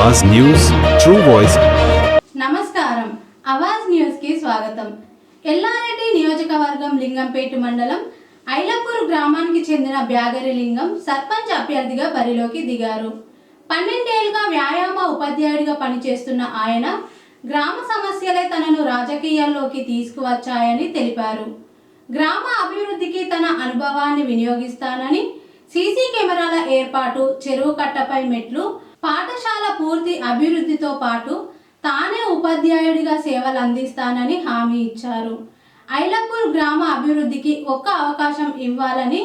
आवाज news true voice నమస్కారం Awaaz news కి స్వాగతం. ఎల్లారెడ్డి నియోజకవర్గం లింగంపేట మండలం ఐలపూర్ గ్రామానికి చెందిన బ్యాగరి లింగం సర్పంచ్ అభ్యర్థిగా బరిలోకి దిగారు. 12 ఏళ్లుగా వ్యాయామ ఉపాధ్యాయుడిగా పనిచేస్తున్న ఆయన గ్రామ సమస్యలే తనను రాజకీయాల్లోకి తీసుకువచ్చాయని తెలిపారు. గ్రామ అభివృద్ధికి తన అనుభవాన్ని వినియోగిస్తానని, సీసీ కెమెరాల ఏర్పాటు, చెరువు కట్టపై మెట్లు, పాఠశాల పూర్తి అభివృద్ధితో పాటు తానే ఉపాధ్యాయుడిగా సేవలు అందిస్తానని హామీ ఇచ్చారు. ఐలపూర్ గ్రామ అభివృద్ధికి ఒక్క అవకాశం ఇవ్వాలని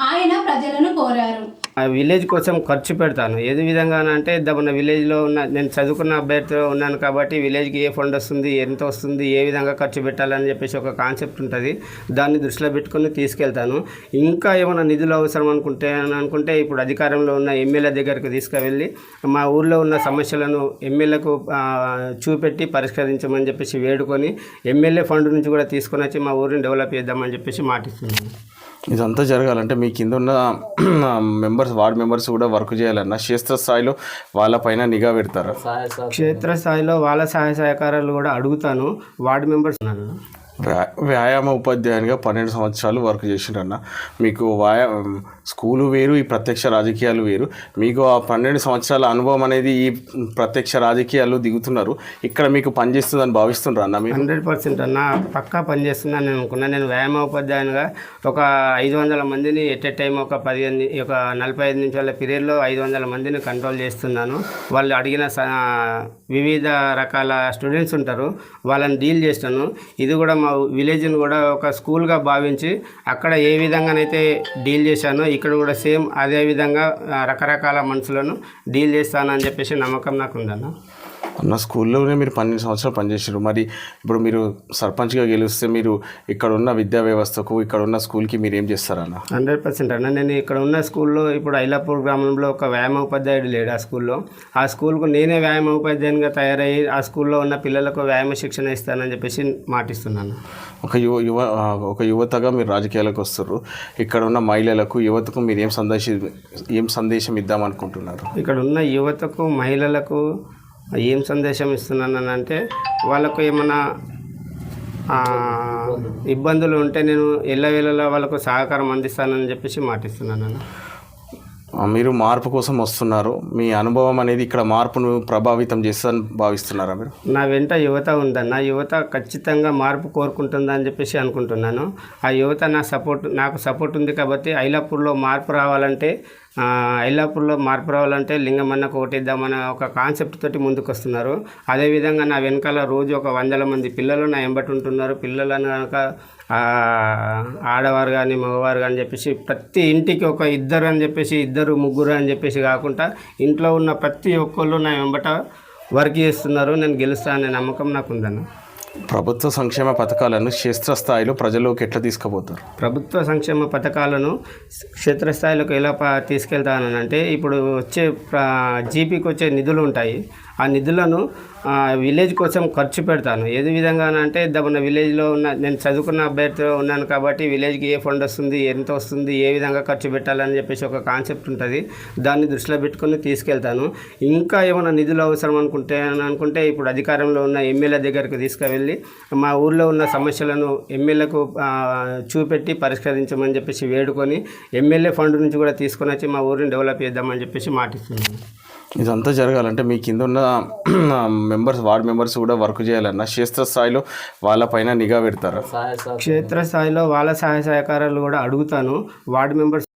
ఆయన ప్రజలను కోరారు. విలేజ్ కోసం ఖర్చు పెడతాను. ఏది విధంగా అంటే మన విలేజ్లో ఉన్న నేను చదువుకున్న అభ్యర్థిలో ఉన్నాను కాబట్టి విలేజ్కి ఏ ఫండ్ వస్తుంది, ఎంత వస్తుంది, ఏ విధంగా ఖర్చు పెట్టాలని చెప్పేసి ఒక కాన్సెప్ట్ ఉంటుంది. దాన్ని దృష్టిలో పెట్టుకొని తీసుకెళ్తాను. ఇంకా ఏమైనా నిధులు అవసరం అనుకుంటే ఇప్పుడు అధికారంలో ఉన్న ఎమ్మెల్యే దగ్గరికి తీసుకువెళ్ళి మా ఊళ్ళో ఉన్న సమస్యలను ఎమ్మెల్యేకు చూపెట్టి పరిష్కరించమని చెప్పేసి వేడుకొని ఎమ్మెల్యే ఫండ్ నుంచి కూడా తీసుకొని వచ్చి మా ఊరిని డెవలప్ చేద్దామని చెప్పేసి మాటిస్తున్నాను. ఇదంతా జరగాలంటే మీ కింద ఉన్న వార్డ్ మెంబర్స్ కూడా వర్క్ చేయాలన్నా క్షేత్రస్థాయిలో వాళ్ళపైన నిఘా పెడతారా? క్షేత్రస్థాయిలో వాళ్ళ సహాయ సహకారాలు కూడా అడుగుతాను. వార్డు మెంబర్స్ వ్యాయామ ఉపాధ్యాయునిగా 12 సంవత్సరాలు వర్క్ చేసిండ్రన్న. మీకు స్కూలు వేరు, ఈ ప్రత్యక్ష రాజకీయాలు వేరు. మీకు ఆ 12 సంవత్సరాల అనుభవం అనేది ఈ ప్రత్యక్ష రాజకీయాలు దిగుతున్నారు, ఇక్కడ మీకు పనిచేస్తుందని భావిస్తుండ్రా అన్న? మీరు 100% అన్న పక్కా పనిచేస్తున్నాను నేను అనుకున్నాను. నేను వ్యాయామ ఉపాధ్యాయునిగా ఒక 500 మందిని ఎట్ ఏ టైం ఒక 45 నిమిషాల పీరియడ్లో 500 మందిని కంట్రోల్ చేస్తున్నాను. వాళ్ళు అడిగిన వివిధ రకాల స్టూడెంట్స్ ఉంటారు, వాళ్ళని డీల్ చేస్తాను. ఇది కూడా మా విలేజ్ని కూడా ఒక స్కూల్గా భావించి అక్కడ ఏ విధంగానైతే డీల్ చేశానో ఇక్కడ కూడా సేమ్ అదే విధంగా రకరకాల మనుషులను డీల్ చేస్తానని చెప్పేసి నమ్మకం నాకు ఉందన్న. అన్న స్కూల్లోనే మీరు 12 సంవత్సరాలు పనిచేసారు. మరి ఇప్పుడు మీరు సర్పంచ్గా గెలిస్తే మీరు ఇక్కడ ఉన్న విద్యా వ్యవస్థకు, ఇక్కడ ఉన్న స్కూల్కి మీరు ఏం చేస్తారన్న? 100% అన్న. నేను ఇక్కడ ఉన్న స్కూల్లో ఇప్పుడు ఐలాపూర్ గ్రామంలో ఒక వ్యాయామ ఉపాధ్యాయుడు లేడు. ఆ స్కూల్కు నేనే వ్యాయామ ఉపాధ్యాయునిగా తయారయ్యి ఆ స్కూల్లో ఉన్న పిల్లలకు వ్యాయామ శిక్షణ ఇస్తానని చెప్పేసి మాటిస్తున్నాను. ఒక యువతగా మీరు రాజకీయాలకు వస్తారు. ఇక్కడ ఉన్న మహిళలకు, యువతకు మీరు ఏం సందేశం ఇద్దామనుకుంటున్నారు? ఇక్కడ ఉన్న యువతకు, మహిళలకు ఏం సందేశం ఇస్తున్నానంటే వాళ్ళకు ఏమైనా ఇబ్బందులు ఉంటే నేను ఎల్లవేళలా వాళ్ళకు సహకారం అందిస్తానని చెప్పేసి మాటిస్తున్నాను. మీరు మార్పు కోసం వస్తున్నారు. మీ అనుభవం అనేది ఇక్కడ మార్పును ప్రభావితం చేస్తుందని భావిస్తున్నారా మీరు? నా వెంట యువత ఉందన్న. యువత ఖచ్చితంగా మార్పు కోరుకుంటుందని చెప్పేసి అనుకుంటున్నాను. ఆ యువత నాకు సపోర్ట్ ఉంది కాబట్టి ఐలాపూర్లో మార్పు రావాలంటే లింగమన్నకు ఓటేద్దామన్న ఒక కాన్సెప్ట్ తోటి ముందుకు వస్తున్నారు. అదేవిధంగా నా వెనకాల రోజు ఒక 100 మంది పిల్లలు నా ఎంబటి ఉంటున్నారు. పిల్లలను కనుక ఆడవారు కానీ మగవారు కానీ చెప్పేసి ప్రతి ఇంటికి ఒక ఇద్దరు అని చెప్పేసి, ఇద్దరు ముగ్గురు అని చెప్పేసి కాకుండా ఇంట్లో ఉన్న ప్రతి ఒక్కళ్ళు నా వెంబట వర్క్ చేస్తున్నారు. నేను గెలుస్తాననే నమ్మకం నాకు ఉందన్న. ప్రభుత్వ సంక్షేమ పథకాలను క్షేత్రస్థాయిలో ప్రజల్లోకి ఎట్లా తీసుకుపోతారు? ప్రభుత్వ సంక్షేమ పథకాలను క్షేత్రస్థాయిలోకి ఎలా తీసుకెళ్తానంటే ఇప్పుడు వచ్చే జీపీకి వచ్చే నిధులు ఉంటాయి. ఆ నిధులను విలేజ్ కోసం ఖర్చు పెడతాను. ఏది విధంగా అంటే మన విలేజ్లో ఉన్న నేను చదువుకున్న అభ్యర్థిలో ఉన్నాను కాబట్టి విలేజ్కి ఏ ఫండ్ వస్తుంది, ఎంత వస్తుంది, ఏ విధంగా ఖర్చు పెట్టాలని చెప్పేసి ఒక కాన్సెప్ట్ ఉంటుంది. దాన్ని దృష్టిలో పెట్టుకొని తీసుకెళ్తాను. ఇంకా ఏమైనా నిధులు అవసరం అనుకుంటే ఇప్పుడు అధికారంలో ఉన్న ఎమ్మెల్యే దగ్గరికి తీసుకువెళ్ళి మా ఊళ్ళో ఉన్న సమస్యలను ఎమ్మెల్యేకు చూపెట్టి పరిష్కరించమని చెప్పేసి వేడుకొని ఎమ్మెల్యే ఫండ్ నుంచి కూడా తీసుకొని వచ్చి మా ఊరిని డెవలప్ చేద్దామని చెప్పేసి మాటిస్తున్నాను. ఇదంతా జరగాలంటే మీ కింద ఉన్న వార్డ్ మెంబర్స్ కూడా వర్క్ చేయాలన్నా క్షేత్రస్థాయిలో వాళ్ళపైన నిఘా పెడతారా? క్షేత్రస్థాయిలో వాళ్ళ సహాయ సహకారాలు కూడా అడుగుతాను. Ward members